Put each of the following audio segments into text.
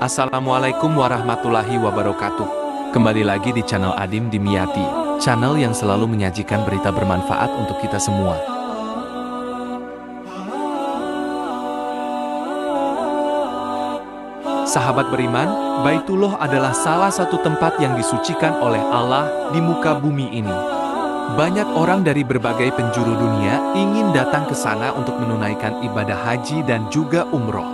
Assalamualaikum warahmatullahi wabarakatuh. Kembali lagi di channel Adim Dimyati, channel yang selalu menyajikan berita bermanfaat untuk kita semua. Sahabat beriman, Baitullah adalah salah satu tempat yang disucikan oleh Allah di muka bumi ini. Banyak orang dari berbagai penjuru dunia ingin datang ke sana untuk menunaikan ibadah haji dan juga umroh.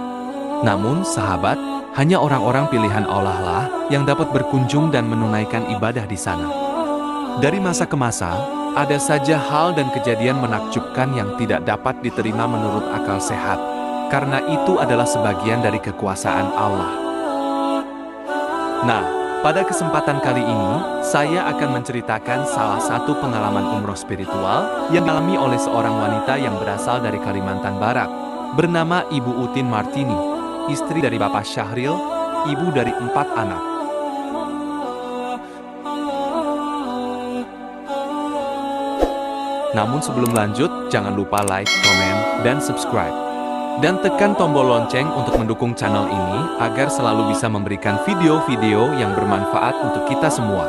Namun, sahabat, hanya orang-orang pilihan Allah lah yang dapat berkunjung dan menunaikan ibadah di sana. Dari masa ke masa, ada saja hal dan kejadian menakjubkan yang tidak dapat diterima menurut akal sehat, karena itu adalah sebagian dari kekuasaan Allah. Nah, pada kesempatan kali ini, saya akan menceritakan salah satu pengalaman umroh spiritual yang dialami oleh seorang wanita yang berasal dari Kalimantan Barat, bernama Ibu Utin Martini. Istri dari Bapak Syahril, ibu dari 4 anak. Namun sebelum lanjut, jangan lupa like, komen, dan subscribe. Dan tekan tombol lonceng untuk mendukung channel ini agar selalu bisa memberikan video-video yang bermanfaat untuk kita semua.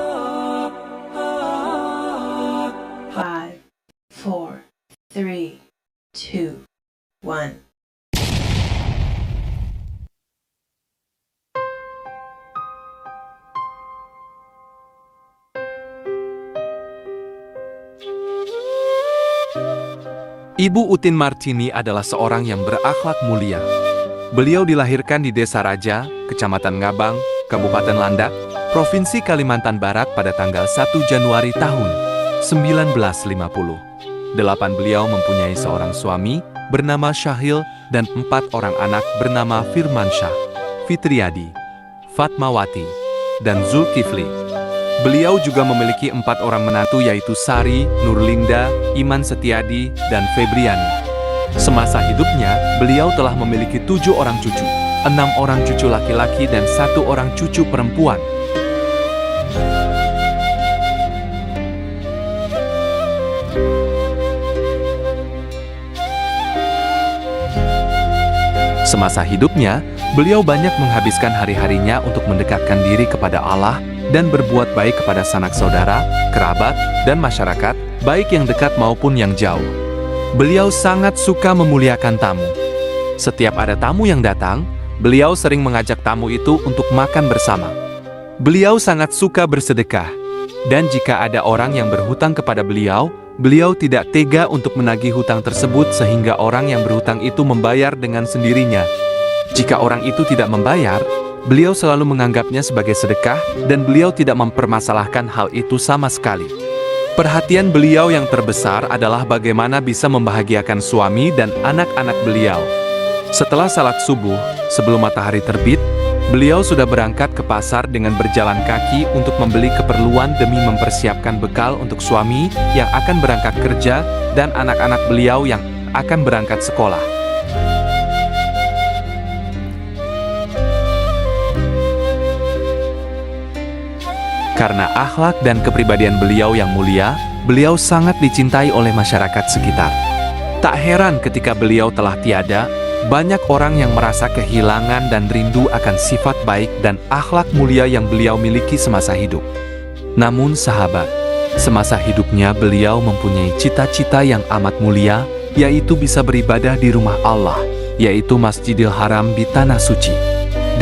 5, 4, 3, 2, 1. Ibu Utin Martini adalah seorang yang berakhlak mulia. Beliau dilahirkan di Desa Raja, Kecamatan Ngabang, Kabupaten Landak, Provinsi Kalimantan Barat pada tanggal 1 Januari tahun 1950. 8 beliau mempunyai seorang suami bernama Syahil dan 4 orang anak bernama Firmansyah, Fitriadi, Fatmawati, dan Zulkifli. Beliau juga memiliki 4 orang menantu yaitu Sari, Nurlinda, Iman Setiadi, dan Febriani. Semasa hidupnya, beliau telah memiliki 7 orang cucu, 6 orang cucu laki-laki dan 1 orang cucu perempuan. Semasa hidupnya, beliau banyak menghabiskan hari-harinya untuk mendekatkan diri kepada Allah dan berbuat baik kepada sanak saudara, kerabat, dan masyarakat, baik yang dekat maupun yang jauh. Beliau sangat suka memuliakan tamu. Setiap ada tamu yang datang, beliau sering mengajak tamu itu untuk makan bersama. Beliau sangat suka bersedekah, dan jika ada orang yang berhutang kepada beliau, beliau tidak tega untuk menagih hutang tersebut sehingga orang yang berhutang itu membayar dengan sendirinya. Jika orang itu tidak membayar, beliau selalu menganggapnya sebagai sedekah dan beliau tidak mempermasalahkan hal itu sama sekali. Perhatian beliau yang terbesar adalah bagaimana bisa membahagiakan suami dan anak-anak beliau. Setelah salat subuh, sebelum matahari terbit, beliau sudah berangkat ke pasar dengan berjalan kaki untuk membeli keperluan demi mempersiapkan bekal untuk suami yang akan berangkat kerja dan anak-anak beliau yang akan berangkat sekolah. Karena akhlak dan kepribadian beliau yang mulia, beliau sangat dicintai oleh masyarakat sekitar. Tak heran ketika beliau telah tiada, banyak orang yang merasa kehilangan dan rindu akan sifat baik dan akhlak mulia yang beliau miliki semasa hidup. Namun sahabat, semasa hidupnya beliau mempunyai cita-cita yang amat mulia, yaitu bisa beribadah di rumah Allah, yaitu Masjidil Haram di Tanah Suci.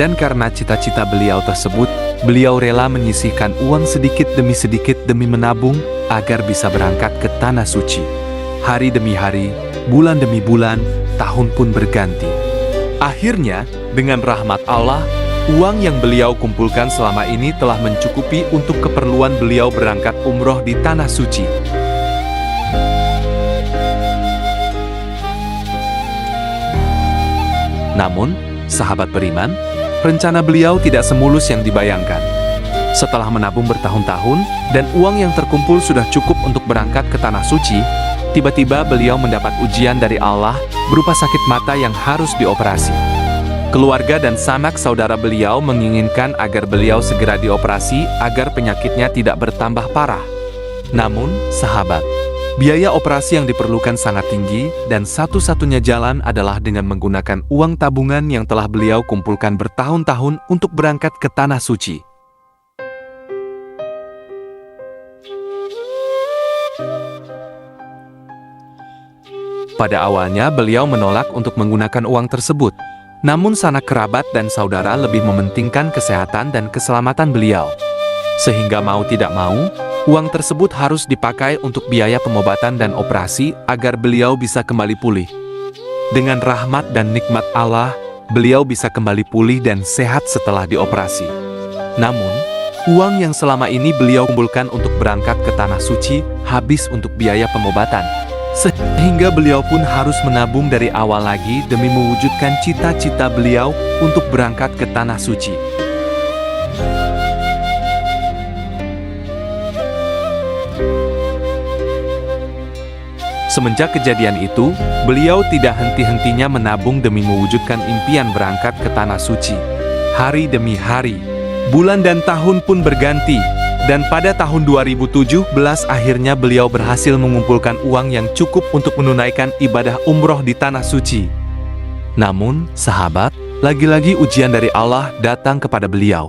Dan karena cita-cita beliau tersebut, beliau rela menyisihkan uang sedikit demi menabung agar bisa berangkat ke Tanah Suci. Hari demi hari, bulan demi bulan, tahun pun berganti. Akhirnya, dengan rahmat Allah, uang yang beliau kumpulkan selama ini telah mencukupi untuk keperluan beliau berangkat umroh di Tanah Suci. Namun, sahabat beriman, rencana beliau tidak semulus yang dibayangkan. Setelah menabung bertahun-tahun dan uang yang terkumpul sudah cukup untuk berangkat ke Tanah Suci, tiba-tiba beliau mendapat ujian dari Allah berupa sakit mata yang harus dioperasi. Keluarga dan sanak saudara beliau menginginkan agar beliau segera dioperasi agar penyakitnya tidak bertambah parah. Namun, sahabat, Biaya operasi yang diperlukan sangat tinggi, dan satu-satunya jalan adalah dengan menggunakan uang tabungan yang telah beliau kumpulkan bertahun-tahun untuk berangkat ke Tanah Suci. Pada awalnya beliau menolak untuk menggunakan uang tersebut, namun sanak kerabat dan saudara lebih mementingkan kesehatan dan keselamatan beliau. Sehingga mau tidak mau, uang tersebut harus dipakai untuk biaya pengobatan dan operasi agar beliau bisa kembali pulih. Dengan rahmat dan nikmat Allah, beliau bisa kembali pulih dan sehat setelah dioperasi. Namun, uang yang selama ini beliau kumpulkan untuk berangkat ke Tanah Suci habis untuk biaya pengobatan. Sehingga beliau pun harus menabung dari awal lagi demi mewujudkan cita-cita beliau untuk berangkat ke Tanah Suci. Semenjak kejadian itu, beliau tidak henti-hentinya menabung demi mewujudkan impian berangkat ke Tanah Suci. Hari demi hari, bulan dan tahun pun berganti, dan pada tahun 2017 akhirnya beliau berhasil mengumpulkan uang yang cukup untuk menunaikan ibadah umroh di Tanah Suci. Namun, sahabat, lagi-lagi ujian dari Allah datang kepada beliau.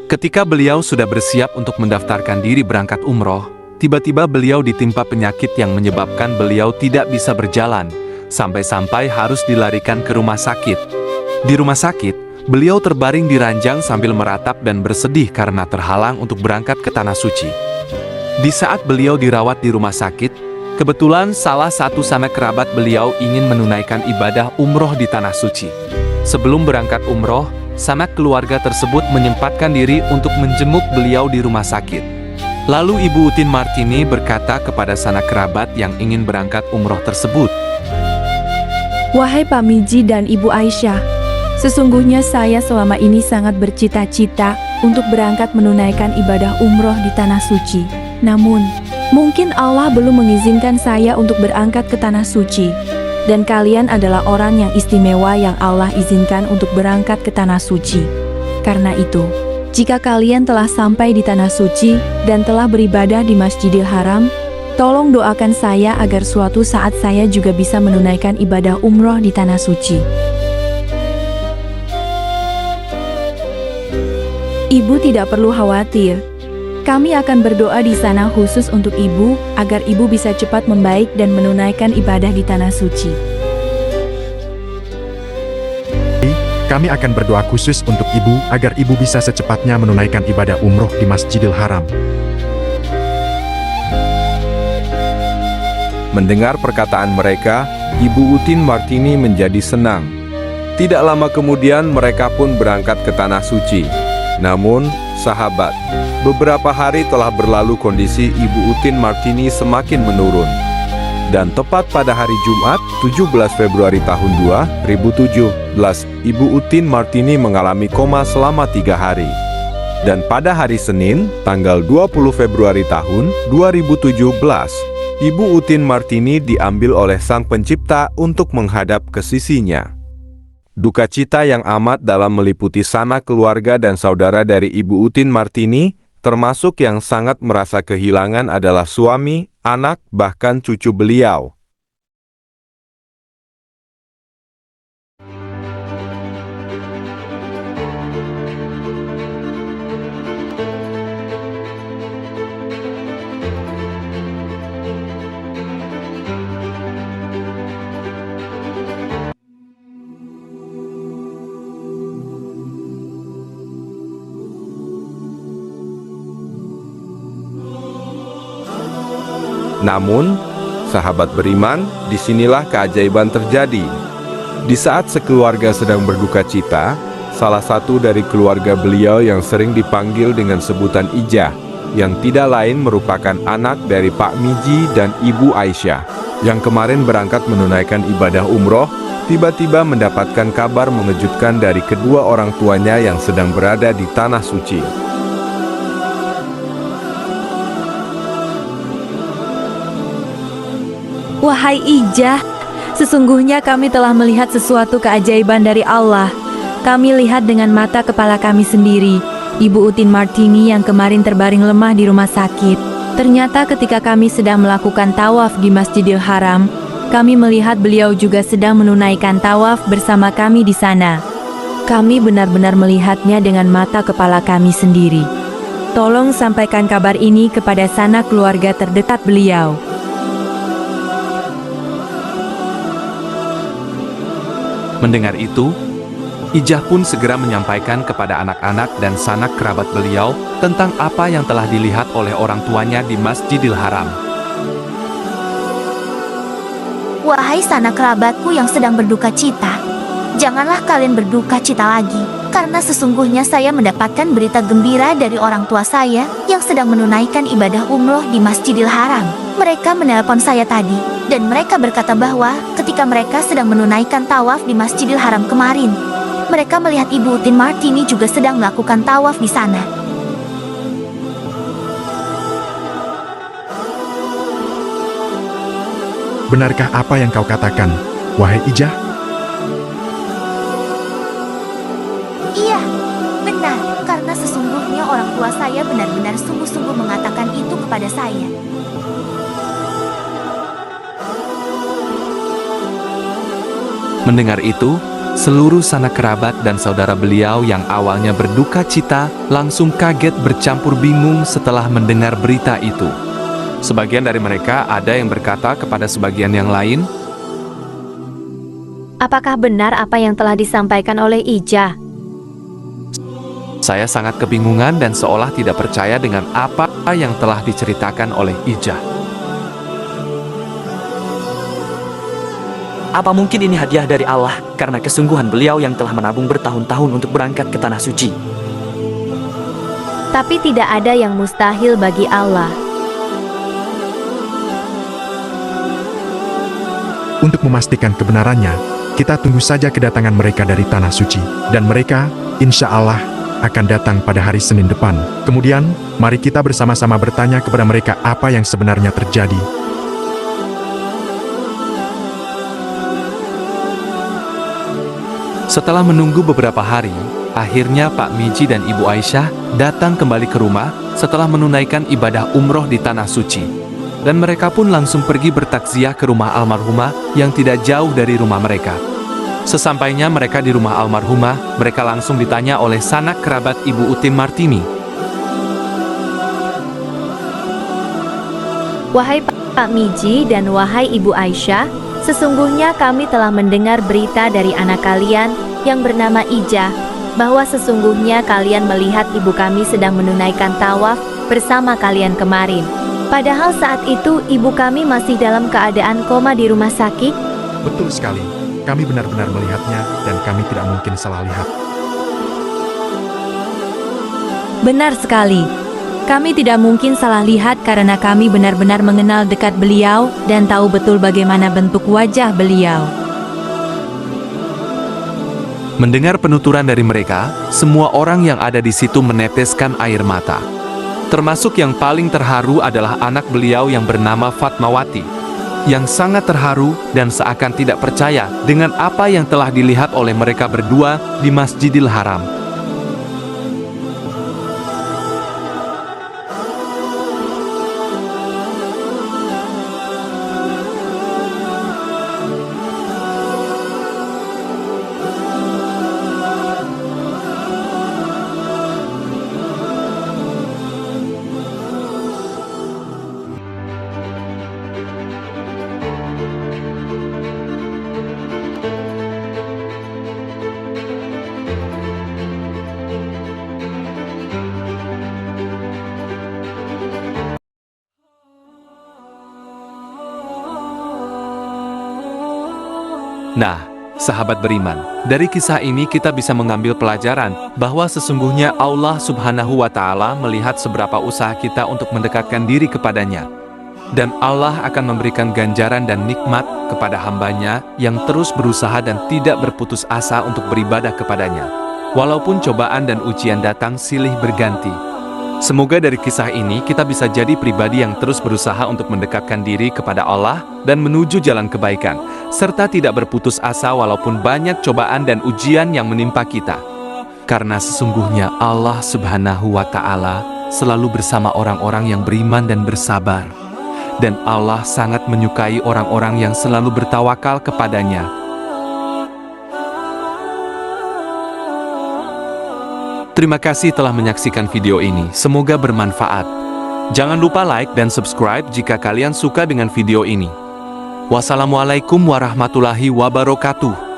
Ketika beliau sudah bersiap untuk mendaftarkan diri berangkat umroh, tiba-tiba beliau ditimpa penyakit yang menyebabkan beliau tidak bisa berjalan, sampai-sampai harus dilarikan ke rumah sakit. Di rumah sakit, beliau terbaring di ranjang sambil meratap dan bersedih karena terhalang untuk berangkat ke Tanah Suci. Di saat beliau dirawat di rumah sakit, kebetulan salah satu sanak kerabat beliau ingin menunaikan ibadah umroh di Tanah Suci. Sebelum berangkat umroh, sanak keluarga tersebut menyempatkan diri untuk menjenguk beliau di rumah sakit. Lalu Ibu Utin Martini berkata kepada sanak kerabat yang ingin berangkat umroh tersebut, "Wahai Pak Miji dan Ibu Aisyah, sesungguhnya saya selama ini sangat bercita-cita untuk berangkat menunaikan ibadah umroh di Tanah Suci. Namun, mungkin Allah belum mengizinkan saya untuk berangkat ke Tanah Suci. Dan kalian adalah orang yang istimewa yang Allah izinkan untuk berangkat ke Tanah Suci. Karena itu, jika kalian telah sampai di Tanah Suci dan telah beribadah di Masjidil Haram, tolong doakan saya agar suatu saat saya juga bisa menunaikan ibadah umroh di Tanah Suci." Ibu tidak perlu khawatir. Kami akan berdoa di sana khusus untuk ibu, agar ibu bisa cepat membaik dan menunaikan ibadah di Tanah Suci. Kami akan berdoa khusus untuk ibu agar ibu bisa secepatnya menunaikan ibadah umroh di Masjidil Haram. Mendengar perkataan mereka, Ibu Utin Martini menjadi senang. Tidak lama kemudian mereka pun berangkat ke Tanah Suci. Namun, sahabat, beberapa hari telah berlalu kondisi Ibu Utin Martini semakin menurun. Dan tepat pada hari Jumat, 17 Februari tahun 2017, Ibu Utin Martini mengalami koma selama 3 hari. Dan pada hari Senin, tanggal 20 Februari tahun 2017, Ibu Utin Martini diambil oleh Sang Pencipta untuk menghadap ke sisinya. Duka cita yang amat dalam meliputi sanak keluarga dan saudara dari Ibu Utin Martini, termasuk yang sangat merasa kehilangan adalah suami, anak, bahkan cucu beliau. Namun, sahabat beriman, disinilah keajaiban terjadi. Di saat sekeluarga sedang berduka cita, salah satu dari keluarga beliau yang sering dipanggil dengan sebutan Ijah, yang tidak lain merupakan anak dari Pak Miji dan Ibu Aisyah, yang kemarin berangkat menunaikan ibadah umroh, tiba-tiba mendapatkan kabar mengejutkan dari kedua orang tuanya yang sedang berada di Tanah Suci. Wahai Ijah, sesungguhnya kami telah melihat sesuatu keajaiban dari Allah. Kami lihat dengan mata kepala kami sendiri, Ibu Utin Martini yang kemarin terbaring lemah di rumah sakit. Ternyata ketika kami sedang melakukan tawaf di Masjidil Haram, kami melihat beliau juga sedang menunaikan tawaf bersama kami di sana. Kami benar-benar melihatnya dengan mata kepala kami sendiri. Tolong sampaikan kabar ini kepada sanak keluarga terdekat beliau. Mendengar itu, Ijah pun segera menyampaikan kepada anak-anak dan sanak kerabat beliau tentang apa yang telah dilihat oleh orang tuanya di Masjidil Haram. Wahai sanak kerabatku yang sedang berduka cita, janganlah kalian berduka cita lagi, karena sesungguhnya saya mendapatkan berita gembira dari orang tua saya yang sedang menunaikan ibadah umroh di Masjidil Haram. Mereka menelpon saya tadi, dan mereka berkata bahwa ketika mereka sedang menunaikan tawaf di Masjidil Haram kemarin, mereka melihat Ibu Utin Martini juga sedang melakukan tawaf di sana. Benarkah apa yang kau katakan, wahai Ijah? Iya, benar, karena sesungguhnya orang tua saya benar-benar sungguh-sungguh mengatakan itu kepada saya. Mendengar itu, seluruh sanak kerabat dan saudara beliau yang awalnya berduka cita langsung kaget bercampur bingung setelah mendengar berita itu. Sebagian dari mereka ada yang berkata kepada sebagian yang lain, Apakah benar apa yang telah disampaikan oleh Ijah? saya sangat kebingungan dan seolah tidak percaya dengan apa yang telah diceritakan oleh Ijah. Apa mungkin ini hadiah dari Allah karena kesungguhan beliau yang telah menabung bertahun-tahun untuk berangkat ke tanah suci? Tapi tidak ada yang mustahil bagi Allah. Untuk memastikan kebenarannya, kita tunggu saja kedatangan mereka dari tanah suci, dan mereka, insya Allah, akan datang pada hari Senin depan. Kemudian, mari kita bersama-sama bertanya kepada mereka apa yang sebenarnya terjadi. Setelah menunggu beberapa hari, akhirnya Pak Miji dan Ibu Aisyah datang kembali ke rumah setelah menunaikan ibadah umroh di Tanah Suci. Dan mereka pun langsung pergi bertakziah ke rumah almarhumah yang tidak jauh dari rumah mereka. Sesampainya mereka di rumah almarhumah, mereka langsung ditanya oleh sanak kerabat Ibu Utin Martini. Wahai Pak Miji dan wahai Ibu Aisyah, sesungguhnya kami telah mendengar berita dari anak kalian yang bernama Ijah, bahwa sesungguhnya kalian melihat ibu kami sedang menunaikan tawaf bersama kalian kemarin. Padahal saat itu ibu kami masih dalam keadaan koma di rumah sakit. Betul sekali, kami benar-benar melihatnya, dan kami tidak mungkin salah lihat. Benar sekali. Kami tidak mungkin salah lihat karena kami benar-benar mengenal dekat beliau dan tahu betul bagaimana bentuk wajah beliau. Mendengar penuturan dari mereka, semua orang yang ada di situ meneteskan air mata. Termasuk yang paling terharu adalah anak beliau yang bernama Fatmawati, yang sangat terharu dan seakan tidak percaya dengan apa yang telah dilihat oleh mereka berdua di Masjidil Haram. Nah, sahabat beriman, dari kisah ini kita bisa mengambil pelajaran bahwa sesungguhnya Allah Subhanahu wa Ta'ala melihat seberapa usaha kita untuk mendekatkan diri kepadanya. Dan Allah akan memberikan ganjaran dan nikmat kepada hambanya yang terus berusaha dan tidak berputus asa untuk beribadah kepadanya. Walaupun cobaan dan ujian datang silih berganti. Semoga dari kisah ini kita bisa jadi pribadi yang terus berusaha untuk mendekatkan diri kepada Allah dan menuju jalan kebaikan, serta tidak berputus asa walaupun banyak cobaan dan ujian yang menimpa kita. Karena sesungguhnya Allah Subhanahu wa Ta'ala selalu bersama orang-orang yang beriman dan bersabar. Dan Allah sangat menyukai orang-orang yang selalu bertawakal kepadanya. Terima kasih telah menyaksikan video ini, semoga bermanfaat. Jangan lupa like dan subscribe jika kalian suka dengan video ini. Wassalamualaikum warahmatullahi wabarakatuh.